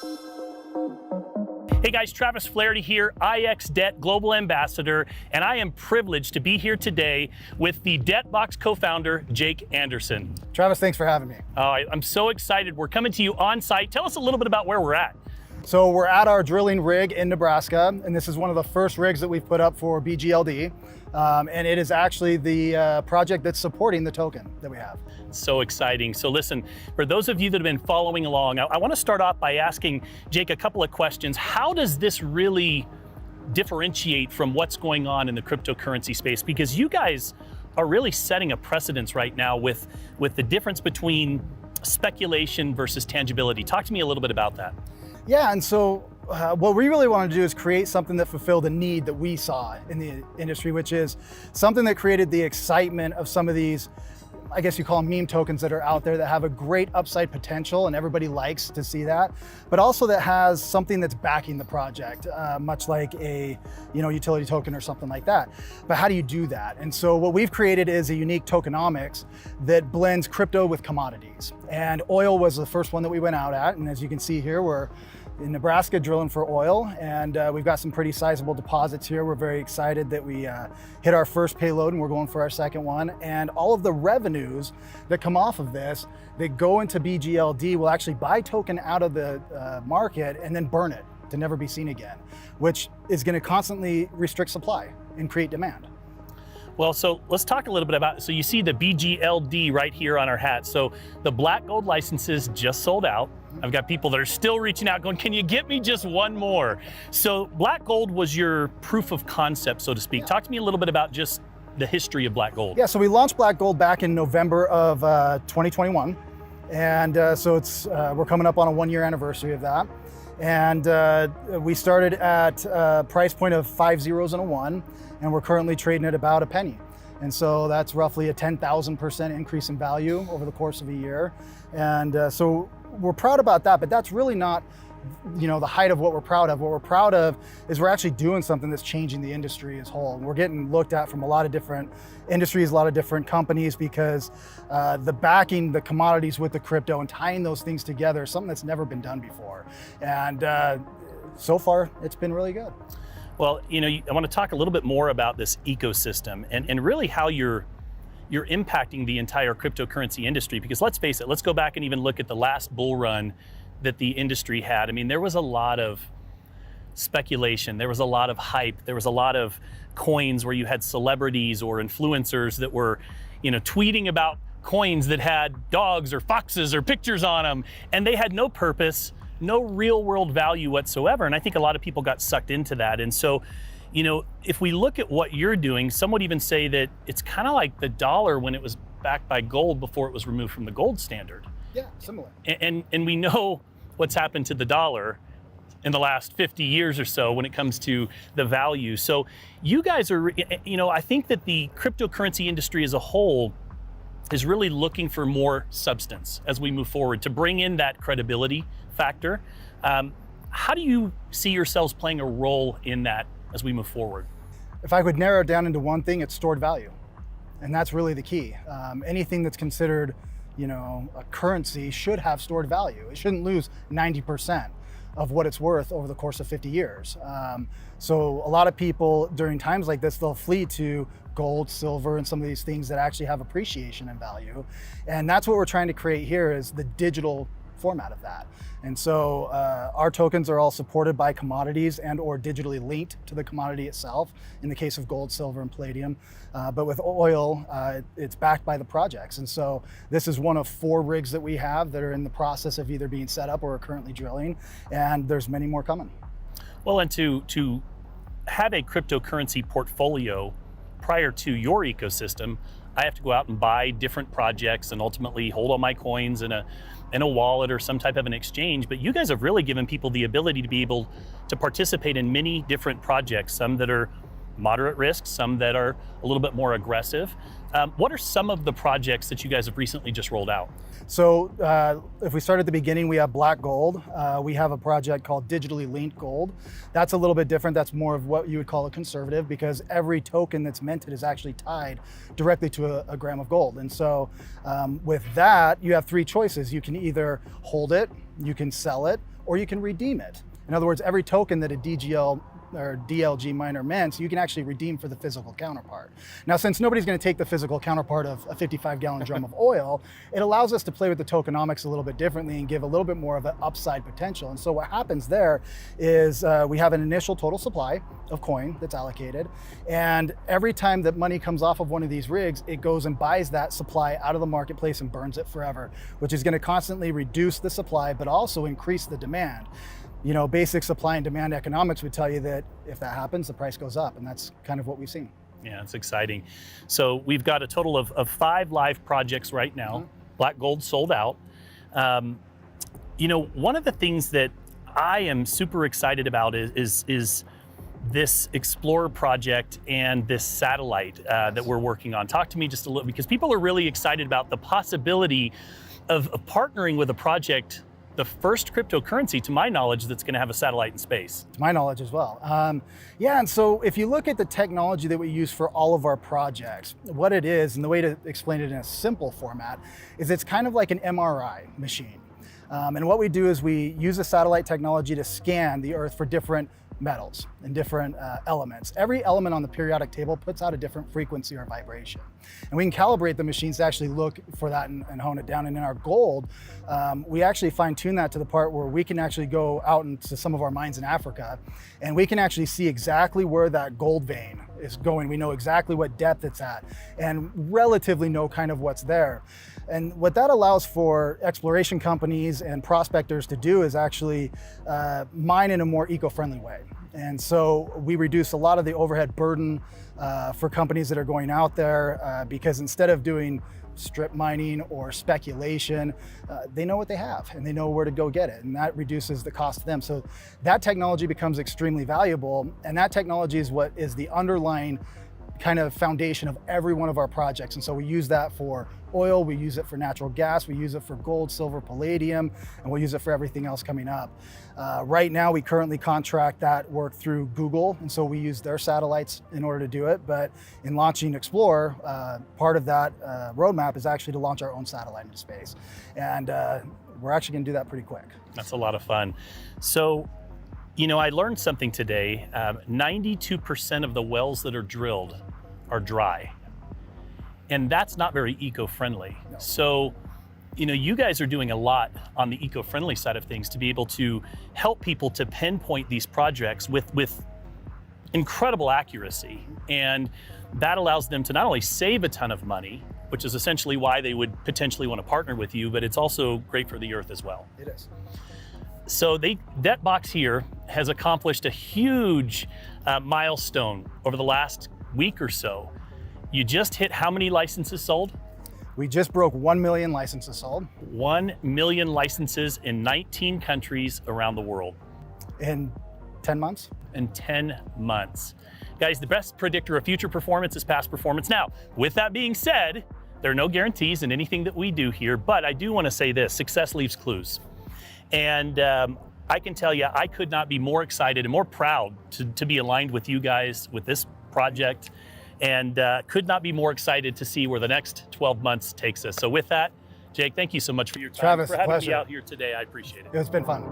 Hey guys, Travis Flaherty here, DEBT Global Ambassador, and I am privileged to be here today with the DEBT co-founder, Jake Anderson. Travis, thanks for having me. I'm so excited. We're coming to you on site. Tell us a little bit about where we're at. So we're at our drilling rig in Nebraska, and this is one of the first rigs that we've put up for BGLD. And it is actually the project that's supporting the token that we have. So exciting. So listen, for those of you that have been following along, I want to start off by asking Jake a couple of questions. How does this really differentiate from what's going on in the cryptocurrency space? Because you guys are really setting a precedence right now with the difference between speculation versus tangibility. Talk to me a little bit about that. Yeah, and so what we really wanted to do is create something that fulfilled a need that we saw in the industry, which is something that created the excitement of some of these, I guess you call them meme tokens, that are out there that have a great upside potential, and everybody likes to see that, but also that has something that's backing the project, much like a utility token or something like that. But how do you do that? And so what we've created is a unique tokenomics that blends crypto with commodities. And oil was the first one that we went out at, and as you can see here, we're in Nebraska drilling for oil, and we've got some pretty sizable deposits here. We're very excited that we hit our first payload, and we're going for our second one. And all of the revenues that come off of this that go into BGLD will actually buy token out of the market and then burn it to never be seen again, which is going to constantly restrict supply and create demand. Well, so let's talk a little bit about, so you see the BGLD right here on our hat. So the black gold licenses just sold out. I've got people that are still reaching out going, can you get me just one more? So black gold was your proof of concept, so to speak. Talk to me a little bit about just the history of black gold. Yeah, so we launched black gold back in November of 2021. And so we're coming up on a 1-year anniversary of that. And we started at a price point of 5 zeros and a 1, and we're currently trading at about a penny. And so that's roughly a 10,000% increase in value over the course of a year. And so we're proud about that, but that's really not the height of what we're proud of. What we're proud of is we're actually doing something that's changing the industry as a whole. And we're getting looked at from a lot of different industries, a lot of different companies, because the backing the commodities with the crypto and tying those things together is something that's never been done before. And so far, it's been really good. Well, I want to talk a little bit more about this ecosystem and really how you're impacting the entire cryptocurrency industry, because let's face it, let's go back and even look at the last bull run that the industry had. I mean, there was a lot of speculation, there was a lot of hype, there was a lot of coins where you had celebrities or influencers that were, tweeting about coins that had dogs or foxes or pictures on them, and they had no purpose, no real world value whatsoever. And I think a lot of people got sucked into that. And so, if we look at what you're doing, some would even say that it's kind of like the dollar when it was backed by gold before it was removed from the gold standard. Yeah, similar. And we know what's happened to the dollar in the last 50 years or so when it comes to the value. So you guys are, I think that the cryptocurrency industry as a whole is really looking for more substance as we move forward to bring in that credibility factor. How do you see yourselves playing a role in that as we move forward? If I could narrow it down into one thing, it's stored value. And that's really the key. Anything that's considered a currency should have stored value. It shouldn't lose 90% of what it's worth over the course of 50 years. So a lot of people during times like this, they'll flee to gold, silver, and some of these things that actually have appreciation and value. And that's what we're trying to create here, is the digital format of that. And so our tokens are all supported by commodities and or digitally linked to the commodity itself, in the case of gold, silver, and palladium. But with oil, it's backed by the projects. And so this is one of 4 rigs that we have that are in the process of either being set up or are currently drilling, and there's many more coming. Well, and to have a cryptocurrency portfolio prior to your ecosystem, I have to go out and buy different projects and ultimately hold all my coins in a wallet or some type of an exchange. But you guys have really given people the ability to be able to participate in many different projects, some that are moderate risk, some that are a little bit more aggressive. What are some of the projects that you guys have recently just rolled out? So if we start at the beginning, we have black gold. We have a project called digitally linked gold. That's a little bit different. That's more of what you would call a conservative, because every token that's minted is actually tied directly to a gram of gold. And so with that, you have 3 choices. You can either hold it, you can sell it, or you can redeem it. In other words, every token that a DGL or DLG miner mints, you can actually redeem for the physical counterpart. Now, since nobody's going to take the physical counterpart of a 55-gallon drum of oil, it allows us to play with the tokenomics a little bit differently and give a little bit more of an upside potential. And so what happens there is we have an initial total supply of coin that's allocated, and every time that money comes off of one of these rigs, it goes and buys that supply out of the marketplace and burns it forever, which is going to constantly reduce the supply, but also increase the demand. You know, basic supply and demand economics would tell you that if that happens, the price goes up, and that's kind of what we've seen. Yeah, it's exciting. So we've got a total of 5 live projects right now. Black Gold sold out. You know, one of the things that I am super excited about is this Explorer project and this satellite that we're working on. Talk to me just a little, because people are really excited about the possibility of partnering with a project, the first cryptocurrency, to my knowledge, that's going to have a satellite in space. To my knowledge as well. Yeah, and so if you look at the technology that we use for all of our projects, what it is, and the way to explain it in a simple format, is it's kind of like an MRI machine. And what we do is we use a satellite technology to scan the Earth for different metals and different elements. Every element on the periodic table puts out a different frequency or vibration. And we can calibrate the machines to actually look for that and hone it down. And in our gold, we actually fine tune that to the part where we can actually go out into some of our mines in Africa, and we can actually see exactly where that gold vein is going. We know exactly what depth it's at and relatively know kind of what's there. And what that allows for exploration companies and prospectors to do is actually mine in a more eco-friendly way. And so we reduce a lot of the overhead burden for companies that are going out there because instead of doing strip mining or speculation, they know what they have and they know where to go get it, and that reduces the cost to them. So that technology becomes extremely valuable, and that technology is what is the underlying kind of foundation of every one of our projects. And so we use that for oil, we use it for natural gas, we use it for gold, silver, palladium, and we'll use it for everything else coming up. Right now, we currently contract that work through Google, and so we use their satellites in order to do it. But in launching Explorer, part of that roadmap is actually to launch our own satellite into space. And we're actually gonna do that pretty quick. That's a lot of fun. So, you know, I learned something today. 92% of the wells that are drilled are dry. And that's not very eco-friendly. No. So, you know, you guys are doing a lot on the eco-friendly side of things to be able to help people to pinpoint these projects with incredible accuracy. And that allows them to not only save a ton of money, which is essentially why they would potentially want to partner with you, but it's also great for the Earth as well. It is. So that box here has accomplished a huge milestone over the last week or so. You just hit how many licenses sold? We just broke 1 million licenses sold. 1 million licenses in 19 countries around the world. In 10 months? In 10 months. Guys, the best predictor of future performance is past performance. Now, with that being said, there are no guarantees in anything that we do here, but I do want to say this: success leaves clues. And I can tell you, I could not be more excited and more proud to be aligned with you guys with this project, and could not be more excited to see where the next 12 months takes us. So with that, Jake, thank you so much for your time, Travis, for having pleasure. me out here today. I appreciate it. It's been fun.